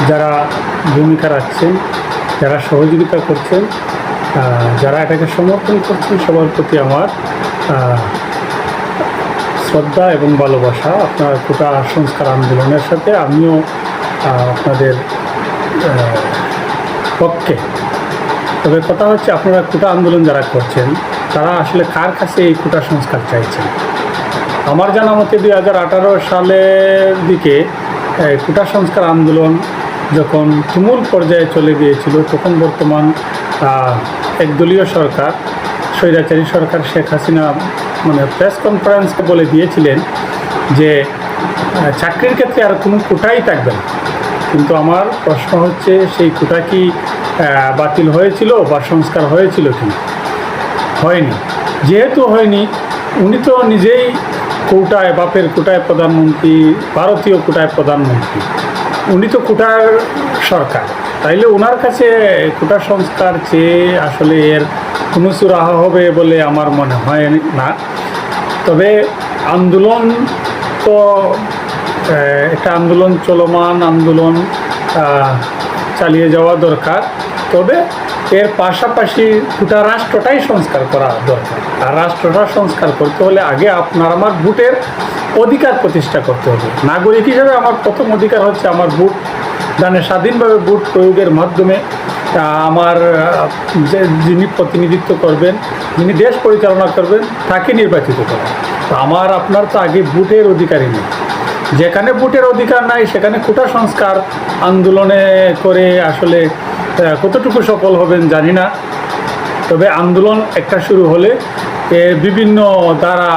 যারা ভূমিকা রাখছেন, যারা সহযোগিতা করছেন, যারা এটাকে সমর্থন করছেন, সবার প্রতি আমার শ্রদ্ধা এবং ভালোবাসা। আপনার কোটা সংস্কার আন্দোলনের সাথে আমিও আপনাদের পক্ষে। তবে কথা হচ্ছে, আপনারা কোটা আন্দোলন যারা করছেন তারা আসলে কার কাছে এই কোটা সংস্কার চাইছেন? আমার জানা মতে 2018 সালের দিকে কোটা সংস্কার আন্দোলন যখন তুমুল পর্যায়ে চলে গিয়েছিল, তখন বর্তমান একদলীয় সরকার, স্বৈরাচারী সরকার শেখ হাসিনা প্রেস কনফারেন্সে বলে দিয়েছিলেন যে চাকরির ক্ষেত্রে আর কোনো কোটাই থাকবে না। কিন্তু আমার প্রশ্ন হচ্ছে, সেই কোটা কি বাতিল হয়েছিল বা সংস্কার হয়েছিল কি? হয়নি। যেহেতু হয়নি, উনি তো নিজেই কোটায়, বাপের কোটায় প্রধানমন্ত্রী, ভারতীয় কোটায় প্রধানমন্ত্রী, উনি তো কোটার সরকার। তাইলে ওনার কাছে কোটা সংস্কার চেয়ে আসলে এর কোনো সুরাহা হবে বলে আমার মনে হয় না। তবে আন্দোলন তো একটা আন্দোলন, চলমান আন্দোলন চালিয়ে যাওয়া দরকার। তবে এর পাশাপাশি গোটা রাষ্ট্রটাই সংস্কার করা দরকার। আর রাষ্ট্রটা সংস্কার করতে হলে আগে আপনার আমার ভোটের অধিকার প্রতিষ্ঠা করতে হবে। নাগরিক হিসেবে আমার প্রথম অধিকার হচ্ছে আমার ভোট দানে, স্বাধীনভাবে ভোট প্রয়োগের মাধ্যমে আমার যিনি প্রতিনিধিত্ব করবেন, যিনি দেশ পরিচালনা করবেন, তাকে নির্বাচিত করা। তো আমার আপনার তো আগে ভোটের অধিকারই নেই। যেখানে ভোটের অধিকার নাই সেখানে কোটা সংস্কার আন্দোলনে করে আসলে কতটুকু সফল হবেন জানি না। তবে আন্দোলন একটা শুরু হলে বিভিন্ন দ্বারা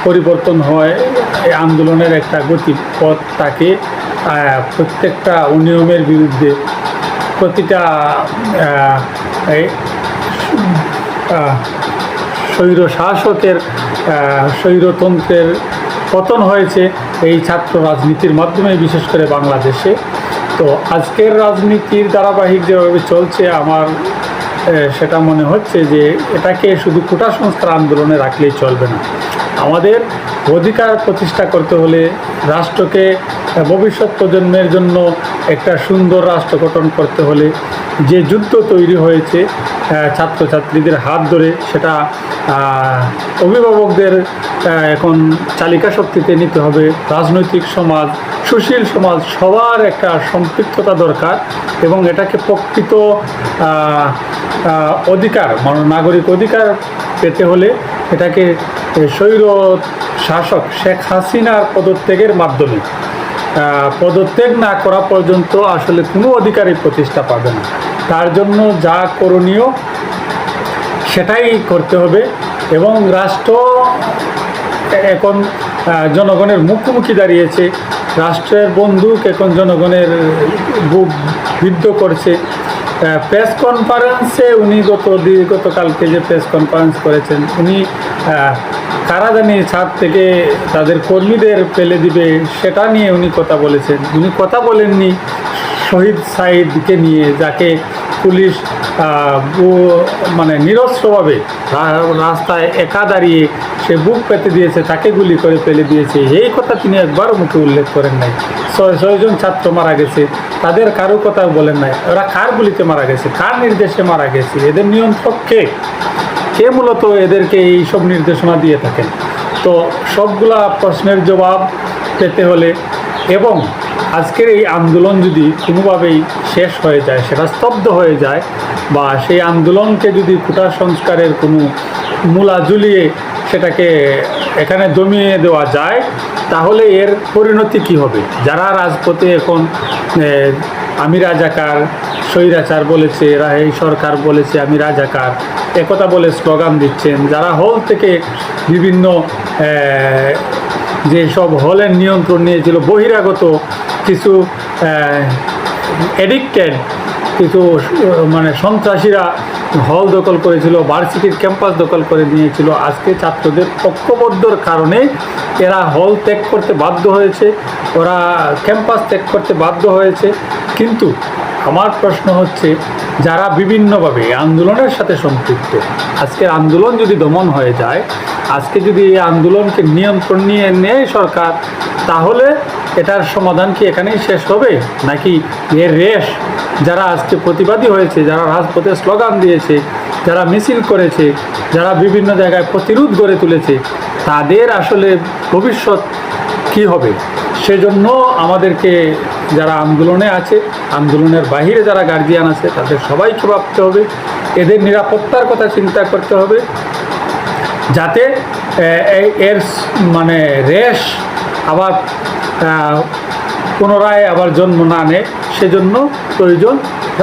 পরিবর্তন হয়। এই আন্দোলনের একটা গতিপথ থাকে। প্রত্যেকটা অনিয়মের বিরুদ্ধে, প্রতিটা স্বৈর শাসকের, স্বৈরতন্ত্রের পতন হয়েছে এই ছাত্র রাজনীতির মাধ্যমে, বিশেষ করে বাংলাদেশে। তো আজকের রাজনীতির ধারাবাহিক যেভাবে চলছে, আমার সেটা মনে হচ্ছে যে এটাকে শুধু কোটা সংস্কার আন্দোলনে রাখলেই চলবে না। আমাদের অধিকার প্রতিষ্ঠা করতে হলে, রাষ্ট্রকে ভবিষ্যৎ প্রজন্মের জন্য একটা সুন্দর রাষ্ট্র গঠন করতে হলে যে যুদ্ধ তৈরি হয়েছে ছাত্রছাত্রীদের হাত ধরে, সেটা অভিভাবকদের এখন চালিকা শক্তিতে নিতে হবে। রাজনৈতিক সমাজ, সুশীল সমাজ, সবার একটা সম্পৃক্ততা দরকার। এবং এটাকে প্রকৃত অধিকার, নাগরিক অধিকার পেতে হলে এটাকে স্বৈর শাসক শেখ হাসিনার পদত্যাগের মাধ্যমে, পদত্যাগ না করা পর্যন্ত আসলে কোনো অধিকারই প্রতিষ্ঠা পাবে না। তার জন্য যা করণীয় সেটাই করতে হবে। এবং রাষ্ট্র এখন জনগণের মুখোমুখি দাঁড়িয়েছে। রাষ্ট্রের বন্দুক এখন জনগণের বুক বিদ্ধ করছে। প্রেস কনফারেন্সে উনি গতকালকে যে প্রেস কনফারেন্স করেছেন, উনি কারা জানি ছাদ থেকে তাদের কর্মীদের ফেলে দিবে সেটা নিয়ে উনি কথা বলেছেন। উনি কথা বলেননি শহীদ সাঈদকে নিয়ে, যাকে পুলিশ নিরস্ত্রভাবে রাস্তায় একা দাঁড়িয়ে সে বুক পেতে দিয়েছে, তাকে গুলি করে ফেলে দিয়েছে। এই কথা তিনি একবারও মুখে উল্লেখ করেন নাই। 6 জন ছাত্র মারা গেছে, তাদের কারো কথা বলেন নাই। ওরা কার গুলিতে মারা গেছে, কার নির্দেশে মারা গেছে, এদের নিয়ন্ত্রক কে মূলত এদেরকে এইসব নির্দেশনা দিয়ে থাকেন? তো সবগুলা প্রশ্নের জবাব পেতে হলে, এবং আজকের এই আন্দোলন যদি কোনোভাবেই শেষ হয়ে যায়, সেটা স্তব্ধ হয়ে যায়, বা সেই আন্দোলনকে যদি কোটা সংস্কারের কোনো মূলা ঝুলিয়ে সেটাকে এখানে দমিয়ে দেওয়া যায়, তাহলে এর পরিণতি কী হবে? যারা রাজপথে এখন আমি রাজাকার, স্বৈরাচার বলেছে, এই সরকার বলেছে আমি রাজাকার, একথা বলে স্লোগান দিচ্ছেন, যারা হল থেকে বিভিন্ন যেসব হলের নিয়ন্ত্রণ নিয়েছিল, বহিরাগত কিছু এডিক্টেড কিছু সন্ত্রাসীরা হল দখল করেছিল, ভার্সিটির ক্যাম্পাস দখল করে নিয়েছিল, আজকে ছাত্রদের ঐক্যবদ্ধর কারণে এরা হল ত্যাগ করতে বাধ্য হয়েছে, ওরা ক্যাম্পাস ত্যাগ করতে বাধ্য হয়েছে। কিন্তু আমার প্রশ্ন হচ্ছে, যারা বিভিন্নভাবে আন্দোলনের সাথে সম্পৃক্ত, আজকের আন্দোলন যদি দমন হয়ে যায়, আজকে যদি এই আন্দোলনকে নিয়ন্ত্রণ নিয়ে নেয় সরকার, তাহলে এটার সমাধান কি এখানেই শেষ হবে, নাকি এর রেশ যারা আজকে প্রতিবাদী হয়েছে, যারা রাজপথে স্লোগান দিয়েছে, যারা মিছিল করেছে, যারা বিভিন্ন জায়গায় প্রতিরোধ গড়ে তুলেছে, তাদের আসলে ভবিষ্যৎ কি হবে? সেজন্য আমাদেরকে যারা আন্দোলনে আছে, আন্দোলনের বাহিরে যারা গার্জিয়ান আছে, তাদের সবাইকে ভাবতে হবে, এদের নিরাপত্তার কথা চিন্তা করতে হবে, যাতে এর মানে রেশ আবার পুনরায় আবার জন্ম না নেয়। সেজন্য প্রয়োজন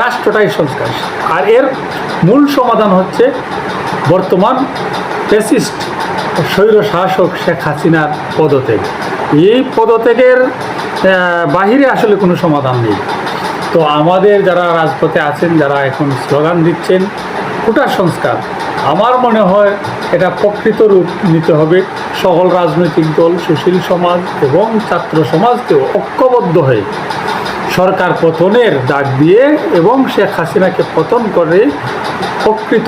রাষ্ট্রটাই সংস্কার। আর এর মূল সমাধান হচ্ছে বর্তমান ফ্যাসিস্ট স্বৈর শাসক শেখ হাসিনার পদত্যাগ। এই পদত্যাগের বাহিরে আসলে কোনো সমাধান নেই। তো আমাদের যারা রাজপথে আছেন, যারা এখন স্লোগান দিচ্ছেন কোটা সংস্কার, আমার মনে হয় এটা প্রকৃত রূপ নিতে হবে। সকল রাজনৈতিক দল, সুশীল সমাজ এবং ছাত্র সমাজকেও ঐক্যবদ্ধ হয়ে সরকার পতনের ডাক দিয়ে এবং শেখ হাসিনাকে পতন করে প্রকৃত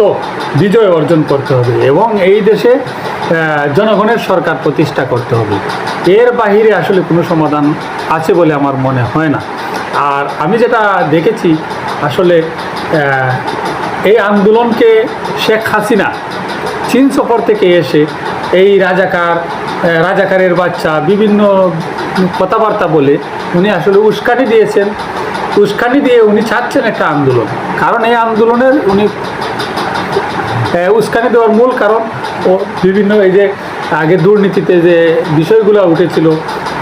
বিজয় অর্জন করতে হবে এবং এই দেশে জনগণের সরকার প্রতিষ্ঠা করতে হবে। এর বাহিরে আসলে কোনো সমাধান আছে বলে আমার মনে হয় না। আর আমি যেটা দেখেছি আসলে এই আন্দোলনকে শেখ হাসিনা চীন সফর থেকে এসে এই রাজাকারের বাচ্চা বিভিন্ন কথাবার্তা বলে উনি আসলে উস্কানি দিয়েছেন। উস্কানি দিয়ে উনি চাচ্ছেন একটা আন্দোলন, কারণ এই আন্দোলনের উনি উস্কানি দেওয়ার মূল কারণ ও বিভিন্ন এই যে আগে দুর্নীতিতে যে বিষয়গুলো উঠেছিল,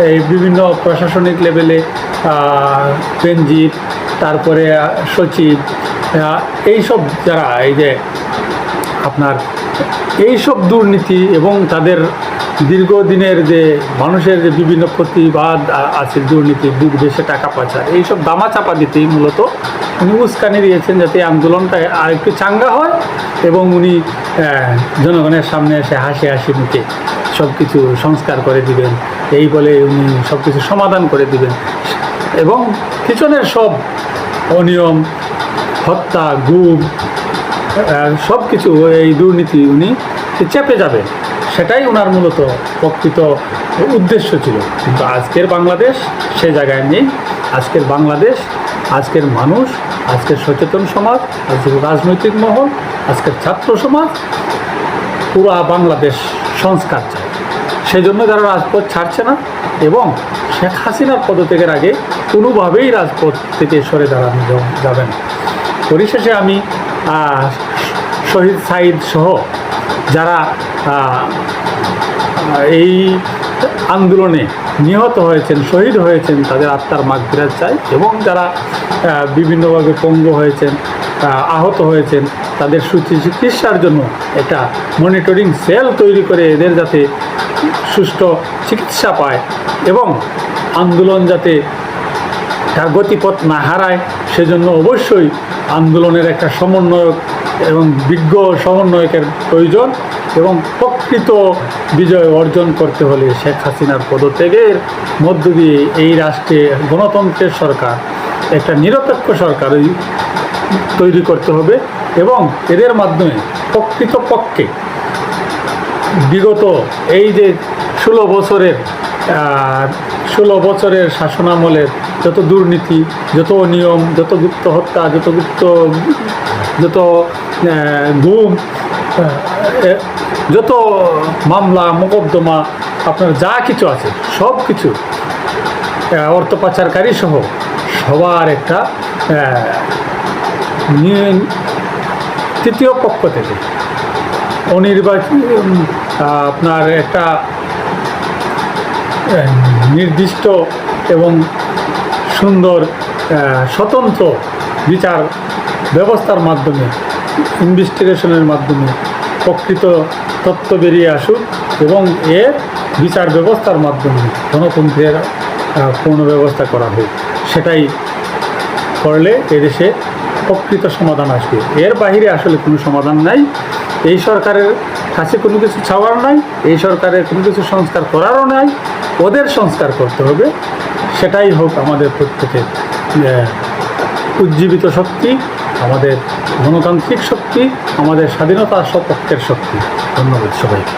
এই বিভিন্ন প্রশাসনিক লেভেলে বেনজির, তারপরে সচিব, এইসব যারা এই যে আপনার এইসব দুর্নীতি এবং তাদের দীর্ঘদিনের যে মানুষের যে বিভিন্ন প্রতিবাদ আছে, দুর্নীতি, দেশে টাকা পাচার, এইসব দামাচাপা দিতেই মূলত উনি উস্কানি দিয়েছেন, যাতে আন্দোলনটা আরেকটু চাঙ্গা হয় এবং উনি জনগণের সামনে এসে হাসি হাসি মুখে সব কিছু সংস্কার করে দিবেন, এই বলে উনি সব কিছু সমাধান করে দিবেন এবং পিছনের সব অনিয়ম, হত্যা, গুম, সব কিছু এই দুর্নীতি উনি চেপে যাবেন, সেটাই ওনার মূলত প্রকৃত উদ্দেশ্য ছিল। কিন্তু আজকের বাংলাদেশ সে জায়গায় নেই। আজকের বাংলাদেশ, আজকের মানুষ, আজকের সচেতন সমাজ, আজকের রাজনৈতিক মহল, আজকের ছাত্র সমাজ পুরা বাংলাদেশ সংস্কার চায়। সেই জন্য তারা রাজপথ ছাড়ছে না এবং শেখ হাসিনার পদত্যাগের আগে কোনোভাবেই রাজপথ থেকে সরে দাঁড়ানো যাবে না। পরিশেষে আমি শহীদ সাঈদ সহ যারা এই আন্দোলনে নিহত হয়েছেন, শহীদ হয়েছেন, তাদের আত্মার মাগফিরাত চাই এবং যারা বিভিন্নভাবে পঙ্গু হয়েছেন, আহত হয়েছেন, তাদের সুচিকিৎসার জন্য একটা মনিটরিং সেল তৈরি করে এদের যাতে সুষ্ঠু চিকিৎসা পায় এবং আন্দোলন যাতে তার গতিপথ না হারায়, সেজন্য অবশ্যই আন্দোলনের একটা সমন্বয়ক এবং বিজ্ঞ সমন্বয়কের প্রয়োজন এবং প্রকৃত বিজয় অর্জন করতে হলে শেখ হাসিনার পদত্যাগের মধ্য দিয়ে এই রাষ্ট্রে গণতন্ত্রের সরকার, একটা নিরপেক্ষ সরকার তৈরি করতে হবে এবং এদের মাধ্যমে প্রকৃতপক্ষে বিগত এই যে 16 বছরের শাসনামলের যত দুর্নীতি, যত অনিয়ম, যত গুপ্ত হত্যা, যত গুম, যত মামলা মোকদ্দমা আপনার যা কিছু আছে, সব কিছু অর্থ পাচারকারী সহ সবার একটা তৃতীয় পক্ষ থেকে অনির্বাচিত আপনার একটা নির্দিষ্ট এবং সুন্দর স্বতন্ত্র বিচার ব্যবস্থার মাধ্যমে, ইনভেস্টিগেশনের মাধ্যমে প্রকৃত তথ্য বেরিয়ে আসুক এবং এর বিচার ব্যবস্থার মাধ্যমে গণতন্ত্রের পূর্ণ ব্যবস্থা করা হোক। সেটাই করলে এদেশে প্রকৃত সমাধান আসবে। এর বাহিরে আসলে কোনো সমাধান নাই। এই সরকারের কাছে কোনো কিছু চাওয়ার নাই, এই সরকারের কোনো কিছু সংস্কার করারও নাই, ওদের সংস্কার করতে হবে। সেটাই হোক আমাদের প্রত্যেকের উজ্জীবিত শক্তি, আমাদের গণতান্ত্রিক শক্তি, আমাদের স্বাধীনতা সপক্ষের শক্তি। ধন্যবাদ সবাইকে।